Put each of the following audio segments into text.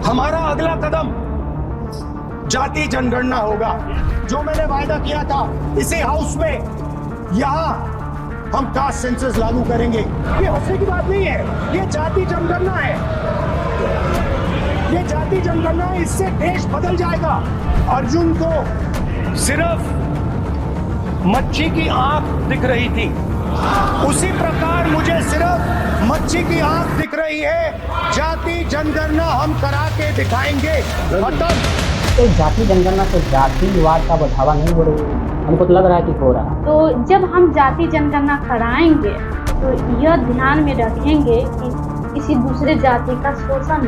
हमारा अगला कदम जाति जनगणना होगा। जो मैंने वायदा किया था इसी हाउस में, यहां हम कास्ट सेंसस लागू करेंगे। ये हंसने की बात नहीं है, ये जाति जनगणना है। ये जाति जनगणना है, इससे देश बदल जाएगा। अर्जुन को सिर्फ मच्छी की आंख दिख रही थी, उसी प्रकार मुझे सिर्फ मच्छी की आंख दिख रही है। जाति जनगणना हम करा के दिखाएंगे। तो जाति जनगणना से जातिवाद का बढ़ावा नहीं हो रही है? हमको तो लग रहा है कि हो रहा है। तो जब हम जाति जनगणना कराएंगे तो यह ध्यान में रखेंगे कि किसी दूसरे जाति का शोषण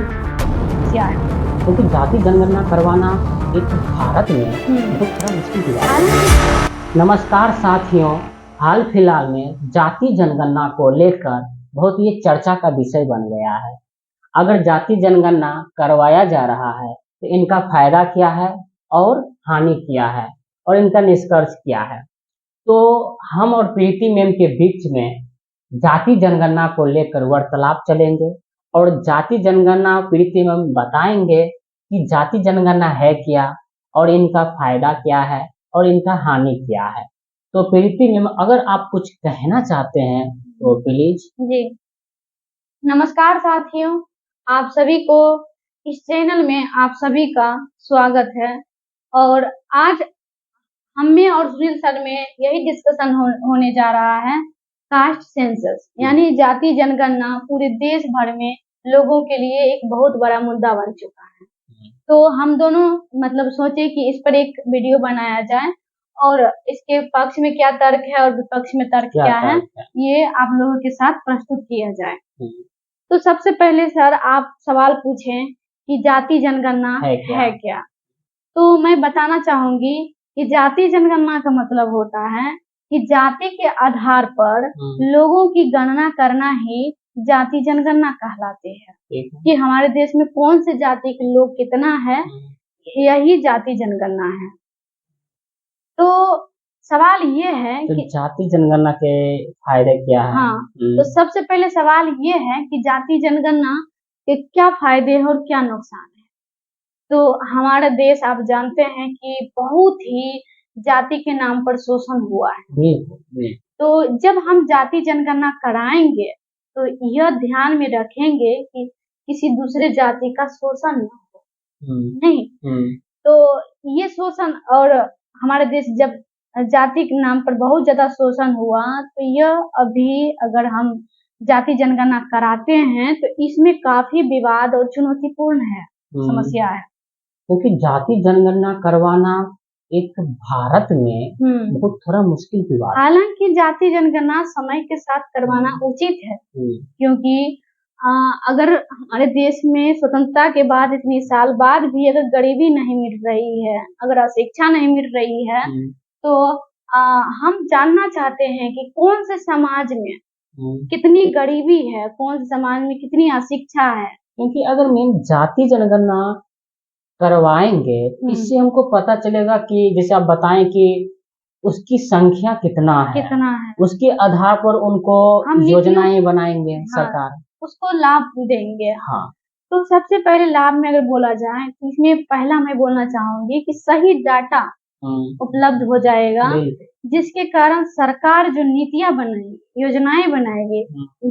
क्या है, क्योंकि जाति जनगणना करवाना एक भारत में बहुत बड़ा मुश्किल की बात है। नमस्कार साथियों, हाल फिलहाल में जाति जनगणना को लेकर बहुत ये चर्चा का विषय बन गया है। अगर जाति जनगणना करवाया जा रहा है तो इनका फायदा क्या है और हानि क्या है और इनका निष्कर्ष क्या है। तो हम और प्रीति मैम के बीच में जाति जनगणना को लेकर वार्तालाप चलेंगे और जाति जनगणना प्रीति मैम बताएंगे कि जाति जनगणना है क्या और इनका फायदा क्या है और इनका हानि क्या है। तो प्रीति मैम, अगर आप कुछ कहना चाहते हैं तो प्लीज। जी नमस्कार साथियों, आप सभी को इस चैनल में आप सभी का स्वागत है। और आज हम में और सुनील सर में यही डिस्कशन होने जा रहा है, कास्ट सेंसस यानी जाति जनगणना पूरे देश भर में लोगों के लिए एक बहुत बड़ा मुद्दा बन चुका है। तो हम दोनों मतलब सोचे कि इस पर एक वीडियो बनाया जाए और इसके पक्ष में क्या तर्क है और विपक्ष में तर्क क्या है, ये आप लोगों के साथ प्रस्तुत किया जाए। तो सबसे पहले सर आप सवाल पूछें कि जाति जनगणना है क्या। तो मैं बताना चाहूंगी कि जाति जनगणना का मतलब होता है कि जाति के आधार पर लोगों की गणना करना ही जाति जनगणना कहलाती है। कि हमारे देश में कौन से जाति के लोग कितना है, यही जाति जनगणना है। तो सवाल ये है तो कि जाति जनगणना के फायदे क्या है? हाँ, तो सबसे पहले सवाल ये है कि जाति जनगणना के क्या फायदे हैं और क्या नुकसान है। तो हमारा देश आप जानते हैं कि बहुत ही जाति के नाम पर शोषण हुआ है। तो जब हम जाति जनगणना कराएंगे तो यह ध्यान में रखेंगे कि किसी दूसरे जाति का शोषण न हो। नहीं, तो ये शोषण, और हमारे देश जब जाति के नाम पर बहुत ज्यादा शोषण हुआ तो यह अभी अगर हम जाति जनगणना कराते हैं तो इसमें काफी विवाद और चुनौतीपूर्ण है, समस्या है। क्योंकि जाति जनगणना करवाना एक भारत में बहुत थोड़ा मुश्किल की बात है। हालांकि जाति जनगणना समय के साथ करवाना उचित है, क्योंकि अगर हमारे देश में स्वतंत्रता के बाद इतनी साल बाद भी अगर गरीबी नहीं मिट रही है, अगर अशिक्षा नहीं मिट रही है, तो हम जानना चाहते हैं कि कौन से समाज में कितनी गरीबी है, कौन से समाज में कितनी अशिक्षा है। क्योंकि अगर मेन जाति जनगणना करवाएंगे इससे हमको पता चलेगा कि जैसे आप बताएं कि उसकी संख्या कितना है, उसके आधार पर उनको योजनाएं बनाएंगे सरकार, उसको लाभ देंगे। हाँ, तो सबसे पहले लाभ में अगर बोला जाए तो इसमें पहला मैं बोलना चाहूंगी कि सही डाटा उपलब्ध हो जाएगा, जिसके कारण सरकार जो नीतियां बनाएगी, योजनाएं बनाएगी,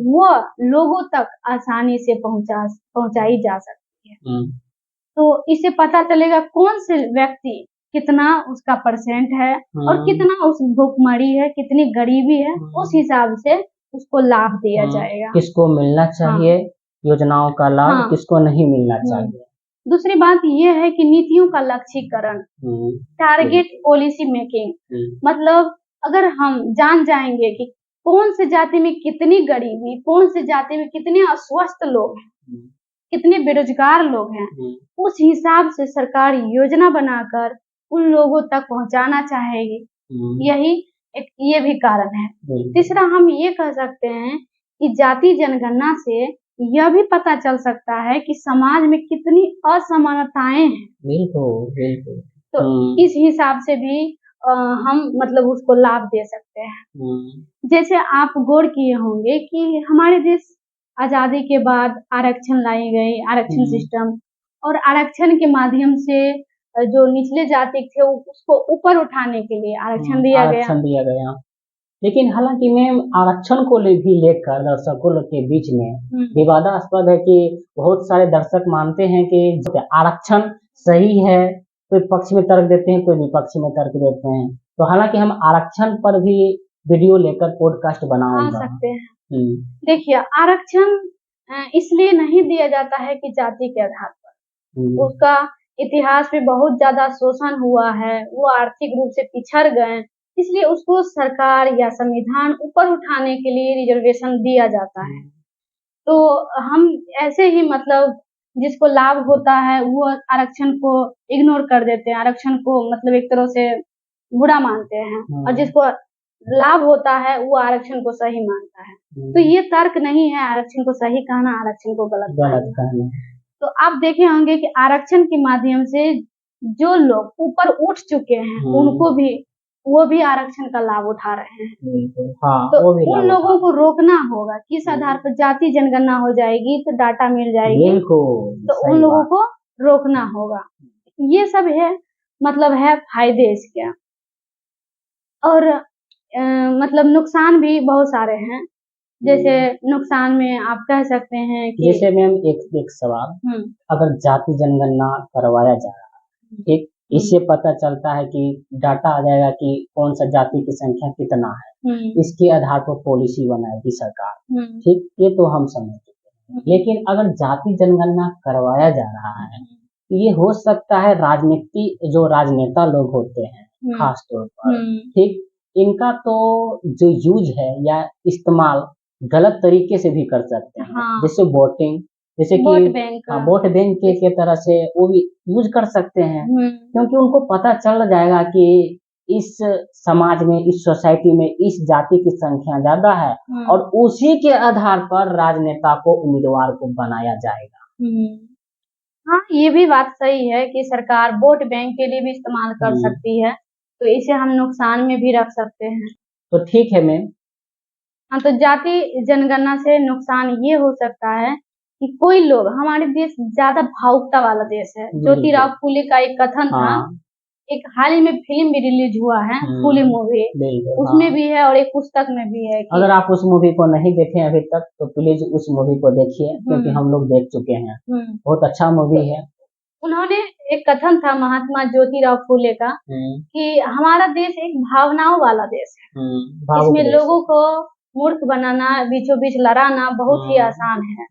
वो लोगों तक आसानी से पहुंचाई जा सकती है। तो इससे पता चलेगा कौन से व्यक्ति कितना उसका परसेंट है और कितना उस भुखमरी है, कितनी गरीबी है, उस हिसाब से उसको लाभ दिया जाएगा। किसको मिलना चाहिए योजनाओं का लाभ, किसको नहीं मिलना चाहिए। दूसरी बात यह है कि नीतियों का लक्ष्यीकरण, टारगेट पॉलिसी मेकिंग, मतलब अगर हम जान जाएंगे कि कौन से जाति में कितनी गरीबी, कौन से जाति में कितने अस्वस्थ लोग हैं, कितने बेरोजगार लोग हैं, उस हिसाब से सरकार योजना बनाकर उन लोगों तक पहुंचाना चाहेगी। ये भी कारण है। तीसरा हम ये कह सकते हैं कि जाति जनगणना से यह भी पता चल सकता है कि समाज में कितनी असमानताएं हैं। बिल्कुल। तो इस हिसाब से भी हम मतलब उसको लाभ दे सकते हैं। जैसे आप गौर किए होंगे कि हमारे देश आजादी के बाद आरक्षण लाई गई, आरक्षण सिस्टम, और आरक्षण के माध्यम से जो निचले जाति थे उसको ऊपर उठाने के लिए आरक्षण दिया गया। आरक्षण दिया गया। लेकिन हालांकि मैम आरक्षण को भी लेकर दर्शकों के बीच में विवादास्पद है कि बहुत सारे दर्शक मानते हैं कि आरक्षण सही है, कोई पक्ष में तर्क देते हैं, कोई विपक्ष में तर्क देते हैं। तो हालांकि हम आरक्षण पर भी वीडियो लेकर पॉडकास्ट बना सकते हैं। देखिए, आरक्षण इसलिए नहीं दिया जाता है कि जाति के आधार पर, उसका इतिहास में बहुत ज्यादा शोषण हुआ है, वो आर्थिक रूप से पिछड़ गए, इसलिए उसको सरकार या संविधान ऊपर उठाने के लिए रिजर्वेशन दिया जाता है। तो हम ऐसे ही मतलब जिसको लाभ होता है वो आरक्षण को इग्नोर कर देते हैं, आरक्षण को मतलब एक तरह से बुरा मानते हैं, और जिसको लाभ होता है वो आरक्षण को सही मानता है। तो ये तर्क नहीं है आरक्षण को सही कहना, आरक्षण को गलत कहना। तो आप देखे होंगे कि आरक्षण के माध्यम से जो लोग ऊपर उठ चुके हैं उनको भी वो भी आरक्षण का लाभ उठा रहे हैं। तो उन लोगों को रोकना होगा। किस आधार पर? जाति जनगणना हो जाएगी तो डाटा मिल जाएगी, तो उन लोगों को रोकना होगा। ये सब है, मतलब है फायदे इसके, और मतलब नुकसान भी बहुत सारे हैं। जैसे नुकसान में आप कह सकते हैं कि जैसे मैम एक सवाल, अगर जाति जनगणना करवाया जा रहा है, ठीक, इससे पता चलता है कि डाटा आ जाएगा कि कौन सा जाति की संख्या कितना है, इसके आधार पर पॉलिसी बनाएगी सरकार, ठीक, ये तो हम समझ चुके हैं। लेकिन अगर जाति जनगणना करवाया जा रहा है तो ये हो सकता है जो राजनेता लोग होते हैं खास तौर पर, ठीक, इनका तो जो यूज है या इस्तेमाल गलत तरीके से भी कर सकते हैं। जैसे वोटिंग, जैसे कि वोट बैंक के तरह से वो भी यूज कर सकते हैं, क्योंकि उनको पता चल जाएगा कि इस समाज में, इस सोसाइटी में इस जाति की संख्या ज्यादा है, और उसी के आधार पर राजनेता को, उम्मीदवार को बनाया जाएगा। हाँ, ये भी बात सही है कि सरकार वोट बैंक के लिए भी इस्तेमाल कर सकती है, तो इसे हम नुकसान में भी रख सकते हैं। तो ठीक है मैम। हाँ, तो जाति जनगणना से नुकसान ये हो सकता है कि कोई लोग, हमारे देश ज्यादा भावुकता वाला देश है। ज्योतिराव फूले का एक कथन था, एक हाल ही में फिल्म भी रिलीज हुआ है, फूले मूवी, उसमें भी है और एक पुस्तक में भी है। अगर आप उस मूवी को नहीं देखे अभी तक तो प्लीज उस मूवी को देखिए, क्योंकि हम लोग देख चुके हैं, बहुत अच्छा मूवी है। उन्होंने एक कथन था महात्मा ज्योतिराव फूले का कि हमारा देश एक भावनाओं वाला देश है, इसमें लोगों को मूर्ख बनाना, बीचों बीच लड़ाना बहुत ही आसान है।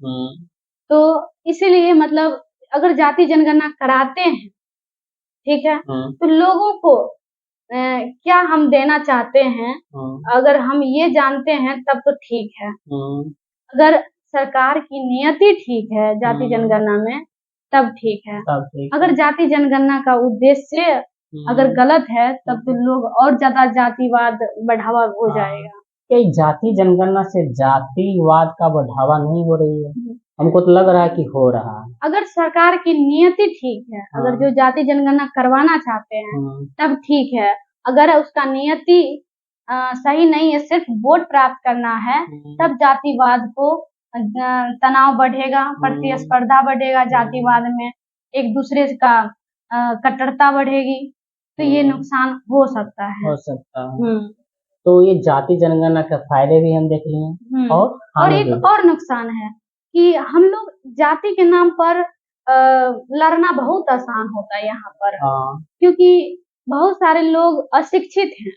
तो इसीलिए मतलब अगर जाति जनगणना कराते हैं, ठीक है, तो लोगों को क्या हम देना चाहते हैं, अगर हम ये जानते हैं तब तो ठीक है। अगर सरकार की नियति ठीक है जाति जनगणना में तब ठीक है। अगर जाति जनगणना का उद्देश्य अगर गलत है तब तो लोग और ज्यादा जातिवाद बढ़ावा हो जाएगा। क्या जाति जनगणना से जातिवाद का बढ़ावा नहीं हो रही है? हमको तो लग रहा है कि हो रहा है। अगर सरकार की नियति ठीक है, अगर जो जाति जनगणना करवाना चाहते हैं तब ठीक है। अगर उसका नियति सही नहीं है, सिर्फ वोट प्राप्त करना है, तब जातिवाद को तनाव बढ़ेगा, प्रतिस्पर्धा बढ़ेगा, जातिवाद में एक दूसरे का कट्टरता बढ़ेगी, तो ये नुकसान हो सकता है। तो ये जाति जनगणना के फायदे भी हम देख लिए, और एक और नुकसान है कि हम लोग जाति के नाम पर लड़ना बहुत आसान होता है यहाँ पर, क्योंकि बहुत सारे लोग अशिक्षित हैं,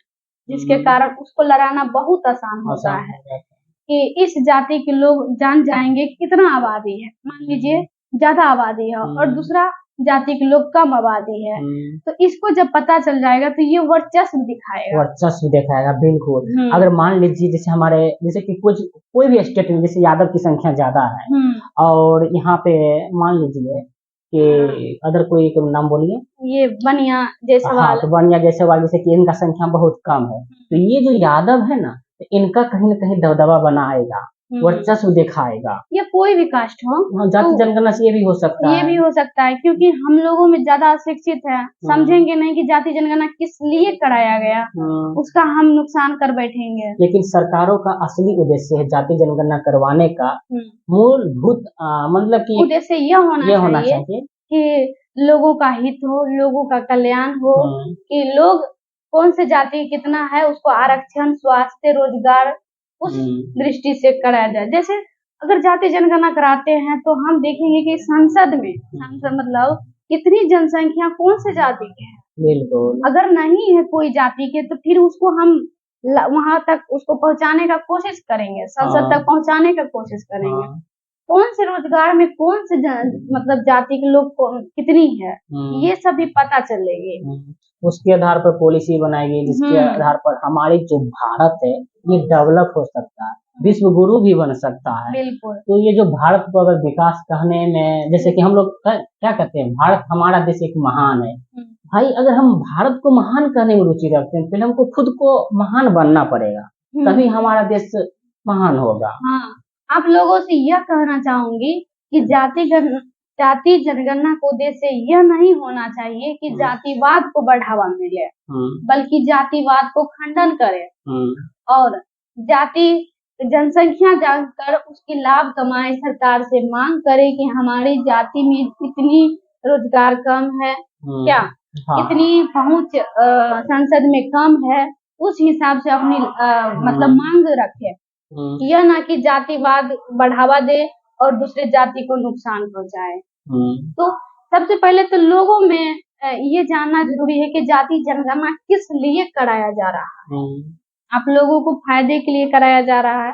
जिसके कारण उसको लड़ाना बहुत आसान होता है कि इस जाति के लोग जान जाएंगे कि कितना आबादी है, मान लीजिए ज्यादा आबादी है और दूसरा जाति के लोग कम आबादी है, तो इसको जब पता चल जाएगा तो ये वर्चस्व दिखाएगा। बिल्कुल। अगर मान लीजिए जैसे कि कोई भी स्टेट में जैसे यादव की संख्या ज्यादा है, और यहाँ पे मान लीजिए कि अदर कोई नाम बोलिए, ये बनिया जायसवाल, तो बनिया जायसवाल जैसे कि इनका संख्या बहुत कम है, तो ये जो यादव है ना, इनका कहीं न कहीं दबदबा बनाएगा, वर्चस्व दिखाएगा। या कोई भी कास्ट हो, जाति जनगणना से ये भी हो सकता है, क्योंकि हम लोगों में ज्यादा अशिक्षित है, समझेंगे नहीं कि जाति जनगणना किस लिए कराया गया, उसका हम नुकसान कर बैठेंगे। लेकिन सरकारों का असली उद्देश्य है जाति जनगणना करवाने का मूलभूत मतलब कि उद्देश्य यह होना चाहिए कि लोगों का हित हो, लोगों का कल्याण हो, कि लोग कौन से जाति कितना है उसको आरक्षण, स्वास्थ्य, रोजगार उस दृष्टि से कराया जाए। जैसे अगर जाति जनगणना कराते हैं तो हम देखेंगे कि संसद मतलब कितनी जनसंख्या कौन से जाति के है। बिल्कुल। अगर नहीं है कोई जाति के तो फिर उसको हम वहां तक उसको पहुंचाने का कोशिश करेंगे, संसद तक पहुंचाने का कोशिश करेंगे। कौन से रोजगार में कौन से मतलब जाति के लोग कितनी है, ये सब भी पता चलेगी। उसके आधार पर पॉलिसी बनाएगी, जिसके आधार पर हमारी जो भारत है ये डेवलप हो सकता है, विश्व गुरु भी बन सकता है। बिल्कुल। तो ये जो भारत को अगर विकास कहने में, जैसे कि हम लोग क्या कहते हैं, भारत हमारा देश एक महान है। भाई अगर हम भारत को महान कहने में रुचि रखते हैं, पहले हमको खुद को महान बनना पड़ेगा, तभी हमारा देश महान होगा। हाँ, आप लोगों से यह कहना चाहूंगी कि जाति जनगणना का उद्देश्य यह नहीं होना चाहिए कि जातिवाद को बढ़ावा मिले, बल्कि जातिवाद को खंडन करे और जाति जनसंख्या जानकर उसकी लाभ कमाए, सरकार से मांग करे कि हमारी जाति में इतनी रोजगार कम है क्या, इतनी पहुंच संसद में कम है, उस हिसाब से अपनी मतलब मांग रखे। यह ना कि जातिवाद बढ़ावा दे और दूसरे जाति को नुकसान पहुंचाए। तो सबसे पहले तो लोगों में ये जानना जरूरी है कि जाति जनगणना किस लिए कराया जा रहा है। आप लोगों को फायदे के लिए कराया जा रहा है,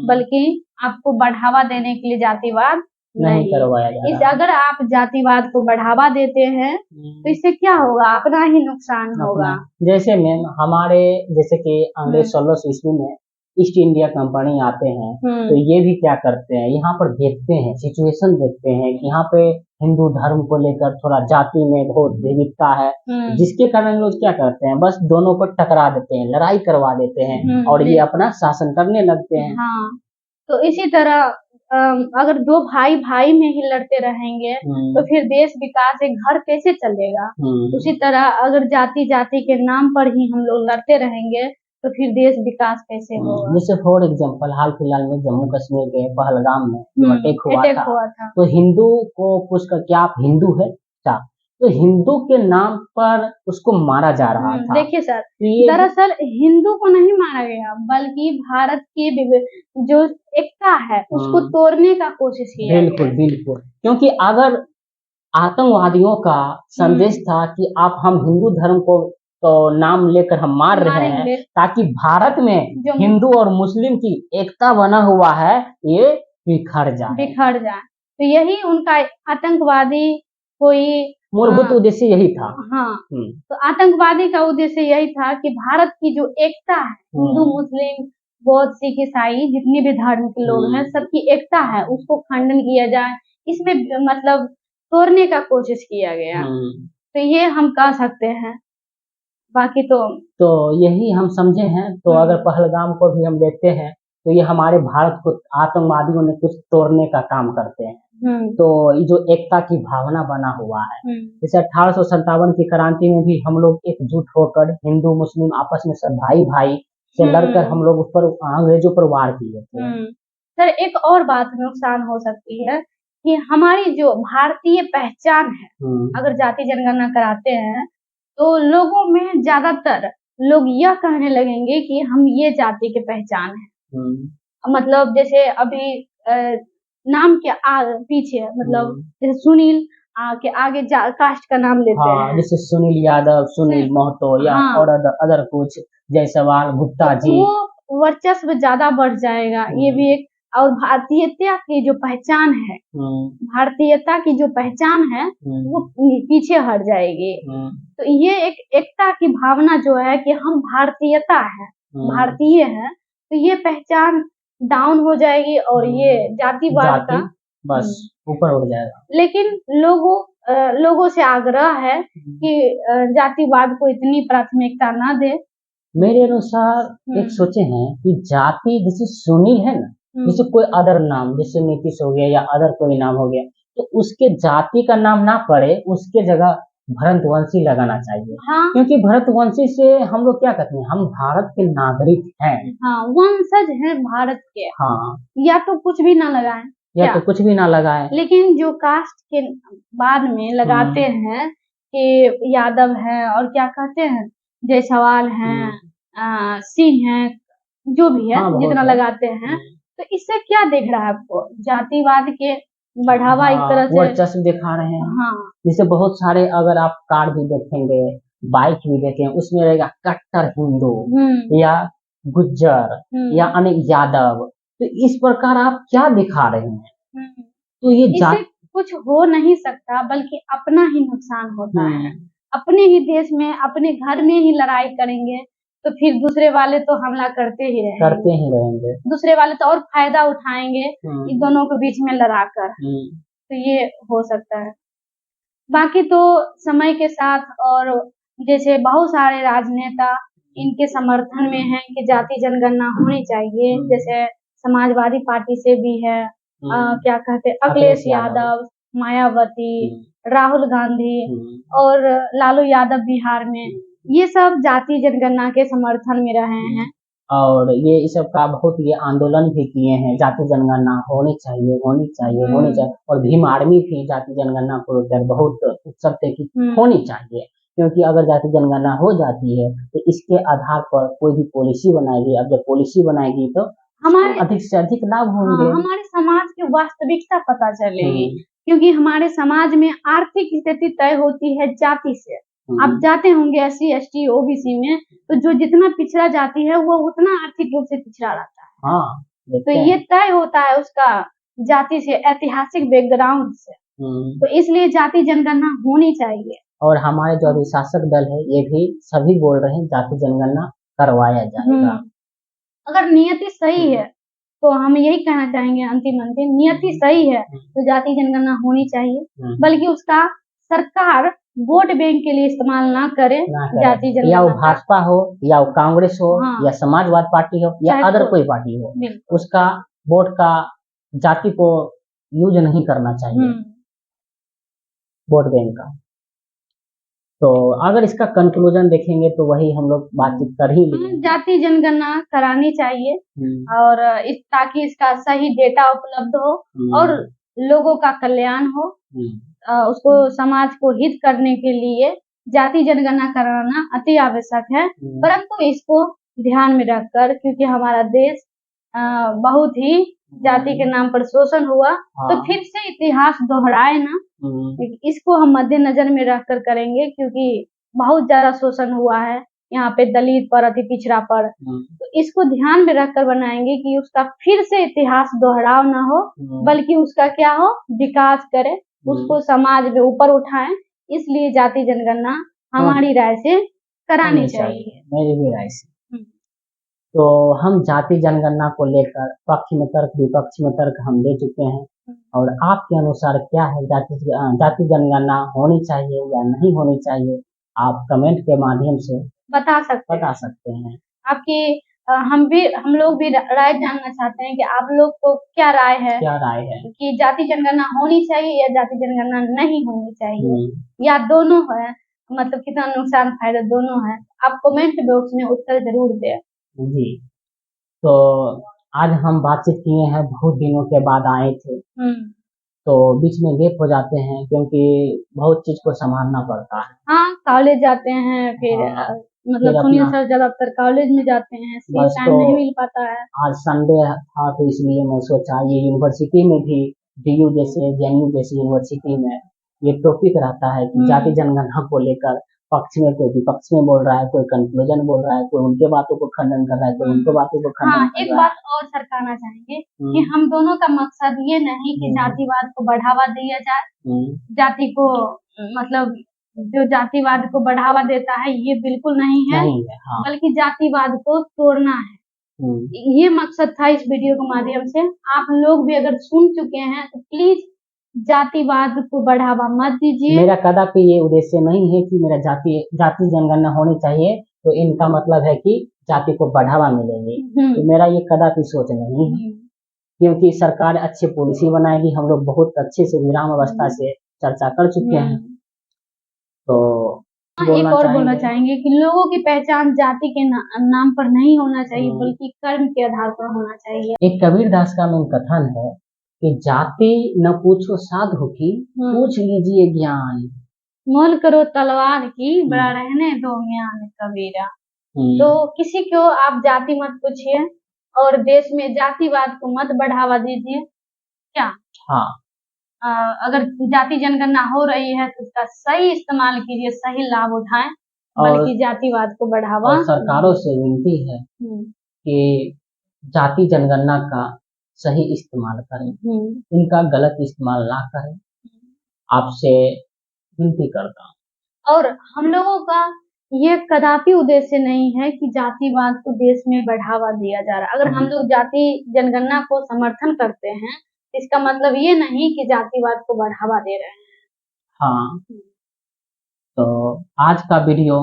बल्कि आपको बढ़ावा देने के लिए जातिवाद नहीं करवाया जा रहा है। अगर आप जातिवाद को बढ़ावा देते हैं तो इससे क्या होगा, अपना ही नुकसान होगा। जैसे मैम हमारे जैसे कि अंग्रेज 1600 ईस्वी में ईस्ट इंडिया कंपनी आते हैं, तो ये भी क्या करते हैं, यहाँ पर देखते हैं, सिचुएशन देखते हैं कि यहाँ पे हिंदू धर्म को लेकर थोड़ा जाति में बहुत विविधता है, जिसके कारण लोग क्या करते हैं, बस दोनों पर टकरा देते हैं, लड़ाई करवा देते हैं और ये अपना शासन करने लगते हैं। हाँ, तो इसी तरह अगर दो भाई भाई में ही लड़ते रहेंगे तो फिर देश विकास एक घर कैसे चलेगा। उसी तरह अगर जाति जाति के नाम पर ही हम लोग लड़ते रहेंगे तो फिर देश विकास कैसे होगा। जैसे फॉर एग्जांपल हाल फिलहाल में जम्मू कश्मीर के पहलगाम में अटैक हुआ था, तो हिंदू को पूछकर क्या आप हिंदू है क्या, तो हिंदू के नाम पर उसको मारा जा रहा था। देखिए सर, दरअसल हिंदू को नहीं मारा गया, बल्कि भारत की जो एकता है उसको तोड़ने का कोशिश किया। बिल्कुल बिल्कुल, क्योंकि अगर आतंकवादियों का संदेश था कि आप हम हिंदू धर्म को तो नाम लेकर हम मार रहे हैं ताकि भारत में हिंदू और मुस्लिम की एकता बना हुआ है ये बिखर जाए। तो यही उनका आतंकवादी कोई मूलभूत उद्देश्य यही था। हाँ, तो आतंकवादी का उद्देश्य यही था कि भारत की जो एकता है, हिंदू मुस्लिम बौद्ध सिख ईसाई जितने भी धर्म के लोग हैं सबकी एकता है, उसको खंडन किया जाए, इसमें मतलब तोड़ने का कोशिश किया गया। तो ये हम कह सकते हैं, बाकी तो यही हम समझे हैं। तो अगर पहलगाम को भी हम देखते हैं तो ये हमारे भारत को आतंकवादियों ने कुछ तोड़ने का काम करते हैं। तो ये जो एकता की भावना बना हुआ है, जैसे 1857 की क्रांति में भी हम लोग एकजुट होकर हिंदू मुस्लिम आपस में सब भाई भाई से लड़कर हम लोग उस पर अंग्रेजों पर वार किए थे। सर एक और बात नुकसान हो सकती है कि हमारी जो भारतीय पहचान है, अगर जाति जनगणना कराते हैं तो लोगों में ज्यादातर लोग यह कहने लगेंगे कि हम ये जाति के पहचान है। मतलब जैसे अभी नाम के पीछे मतलब जैसे सुनील के आगे कास्ट का नाम लेते हैं, जैसे सुनील यादव, सुनील महतो या और अदर कुछ जायसवाल, गुप्ता जी, वो वर्चस्व ज्यादा बढ़ जाएगा। ये भी एक, और भारतीयता की जो पहचान है, भारतीयता की जो पहचान है वो पीछे हट जाएगी। तो ये एक एकता की भावना जो है कि हम भारतीयता है, भारतीय है, तो ये पहचान डाउन हो जाएगी और ये जातिवाद का बस ऊपर उठ जाएगा। लेकिन लोगों से आग्रह है कि जातिवाद को इतनी प्राथमिकता ना दे। मेरे अनुसार एक सोचे हैं कि जाति जैसे सुनील है ना, जैसे कोई अदर नाम जैसे नीतीश हो गया या अदर कोई नाम हो गया, तो उसके जाति का नाम ना पड़े, उसके जगह भरतवंशी लगाना चाहिए। हाँ, क्योंकि भरतवंशी से हम लोग क्या कहते हैं, हम भारत के नागरिक हैं। हाँ, वंशज हैं भारत के। हाँ, या तो कुछ भी ना लगाएं, या क्या? तो कुछ भी ना लगाए। लेकिन जो कास्ट के बाद में लगाते हैं कि यादव है और क्या कहते हैं जायसवाल हैं, सिंह हैं, जो भी है हाँ, बहुत जितना है। लगाते हैं, तो इससे क्या दिख रहा है आपको? जातिवाद के बढ़ावा एक तरह से। वर्चस्व दिखा रहे हैं। हाँ, जैसे बहुत सारे अगर आप कार भी देखेंगे, बाइक भी देखें, उसमें रहेगा कट्टर हिंदू या गुज्जर या अनेक यादव। तो इस प्रकार आप क्या दिखा रहे हैं? तो ये इससे कुछ हो नहीं सकता, बल्कि अपना ही नुकसान होता है। अपने ही देश में, अपने घर में ही लड़ाई करेंगे तो फिर दूसरे वाले तो हमला करते ही रहेंगे। दूसरे वाले तो और फायदा उठाएंगे इन दोनों के बीच में लड़ाकर। तो ये हो सकता है। बाकी तो समय के साथ, और जैसे बहुत सारे राजनेता इनके समर्थन में हैं कि जाति जनगणना होनी चाहिए, जैसे समाजवादी पार्टी से भी है, क्या कहते हैं, अखिलेश यादव, मायावती, राहुल गांधी और लालू यादव बिहार में, ये सब जाति जनगणना के समर्थन में रहे हैं। और ये इस सब का बहुत ये आंदोलन भी किए हैं, जाति जनगणना होनी चाहिए, होनी चाहिए, होनी चाहिए। और भीम आर्मी भी जाति जनगणना को लेकर बहुत उत्सुक थे कि होनी चाहिए, क्योंकि अगर जाति जनगणना हो जाती है तो इसके आधार पर कोई भी पॉलिसी बनाएगी। अब जब पॉलिसी बनाएगी तो हमारे अधिक से अधिक लाभ होंगे। हमारे समाज की वास्तविकता पता चलेगी, क्योंकि हमारे समाज में आर्थिक स्थिति तय होती है जाति से। आप जाते होंगे SC ST OBC में, तो जो जितना पिछड़ा जाति है वो उतना आर्थिक रूप से पिछड़ा रहता है। हाँ, तो ये तय होता है उसका जाति से, ऐतिहासिक बैकग्राउंड से। तो इसलिए जाति जनगणना होनी चाहिए। और हमारे जो अभी शासक दल है ये भी सभी बोल रहे हैं जाति जनगणना करवाया जाएगा। अगर नियति सही है तो हम यही कहना चाहेंगे, अंतिम नियति सही है तो जाति जनगणना होनी चाहिए, बल्कि उसका सरकार वोट बैंक के लिए इस्तेमाल ना करे। जाति जनगणना, या वो भाजपा हो या वो कांग्रेस हो, या समाजवादी पार्टी हो या अदर कोई पार्टी हो, उसका वोट का जाति को यूज नहीं करना चाहिए वोट बैंक का। तो अगर इसका कंक्लूजन देखेंगे तो वही हम लोग बातचीत कर ही लिए। जाति जनगणना करानी चाहिए, और ताकि इसका सही डेटा उपलब्ध हो और लोगों का कल्याण हो। उसको समाज को हित करने के लिए जाति जनगणना कराना अति आवश्यक है, परंतु इसको ध्यान में रखकर, क्योंकि हमारा देश बहुत ही जाति के नाम पर शोषण हुआ, तो फिर से इतिहास दोहराए ना, इसको हम मद्देनजर में रखकर करेंगे, क्योंकि बहुत ज्यादा शोषण हुआ है यहाँ पे दलित पर, अति पिछड़ा पर। तो इसको ध्यान में रखकर बनाएंगे कि उसका फिर से इतिहास दोहराव ना हो, बल्कि उसका क्या हो, विकास करे, उसको समाज में ऊपर उठाएं। इसलिए जाति जनगणना हमारी राय से करानी चाहिए। मेरी भी राय से। तो हम जाति जनगणना को लेकर पक्ष में तर्क विपक्ष में तर्क हम दे चुके हैं, और आपके अनुसार क्या है, जाति जनगणना होनी चाहिए या नहीं होनी चाहिए, आप कमेंट के माध्यम से बता सकते हैं। आपकी हम लोग भी राय जानना चाहते हैं कि आप लोग को क्या राय है कि जाति जनगणना होनी चाहिए या जाति जनगणना नहीं होनी चाहिए, या दोनों है, मतलब कितना नुकसान फायदा दोनों है। आप कमेंट बॉक्स में उत्तर जरूर दें। जी, तो आज हम बातचीत किए हैं, बहुत दिनों के बाद आए थे, तो बीच में गैप हो जाते हैं क्योंकि बहुत चीज को संभालना पड़ता है। हाँ, कॉलेज जाते हैं, फिर मतलब सुनील सर ज्यादातर कॉलेज में जाते हैं, टाइम नहीं मिल पाता है। आज संडे था तो इसलिए मैं सोचा ये यूनिवर्सिटी में भी DU जैसे JNU जैसी यूनिवर्सिटी में ये टॉपिक रहता है कि जाति जनगणना को लेकर पक्ष में कोई विपक्ष में बोल रहा है, कोई कंक्लूजन बोल रहा है, कोई उनके बातों को खंडन कर रहा है, कोई उनके बातों को खंडन कर रहा है। एक बात और सर कहना चाहेंगे कि हम दोनों का मकसद ये नहीं कि जातिवाद को बढ़ावा दिया जाए, जाति को मतलब जो जातिवाद को बढ़ावा देता है ये बिल्कुल नहीं है, बल्कि जातिवाद को तोड़ना है। ये मकसद था इस वीडियो के माध्यम से। आप लोग भी अगर सुन चुके हैं तो प्लीज जातिवाद को बढ़ावा मत दीजिए। मेरा कदापि ये उद्देश्य नहीं है कि मेरा जाति जनगणना होनी चाहिए तो इनका मतलब है कि जाति को बढ़ावा मिलेगी, तो मेरा ये कदापि सोच नहीं है, क्योंकि सरकार अच्छी पॉलिसी बनाएगी। हम लोग बहुत अच्छे से विराम अवस्था से चर्चा कर चुके हैं। तो एक और बोलना चाहेंगे कि लोगों की पहचान जाति के नाम पर नहीं होना चाहिए, बल्कि कर्म के आधार पर होना चाहिए। एक कबीर दास का में कथन है कि जाति न पूछो साधु की, पूछ लीजिए ज्ञान। मोल करो तलवार की, बड़ा रहने दो ज्ञान कबीरा। तो किसी को आप जाति मत पूछिए और देश में जातिवाद को मत बढ़ावा दीजिए। क्या? हाँ। अगर जाति जनगणना हो रही है तो उसका सही इस्तेमाल कीजिए, सही लाभ उठाएं, बल्कि जातिवाद को बढ़ावा। और सरकारों से विनती है कि जाति जनगणना का सही इस्तेमाल करें, इनका गलत इस्तेमाल ना करें, आपसे विनती करता हूँ। और हम लोगों का ये कदापि उद्देश्य नहीं है कि जातिवाद को देश में बढ़ावा दिया जा रहा है। अगर हम लोग जाति जनगणना को समर्थन करते हैं, इसका मतलब ये नहीं कि जातिवाद को बढ़ावा दे रहे हैं। हाँ, तो आज का वीडियो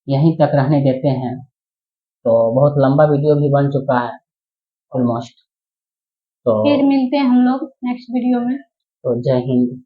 यहीं तक रहने देते हैं। तो बहुत लंबा वीडियो भी बन चुका है ऑलमोस्ट। तो फिर मिलते हैं हम लोग नेक्स्ट वीडियो में। तो जय हिंद।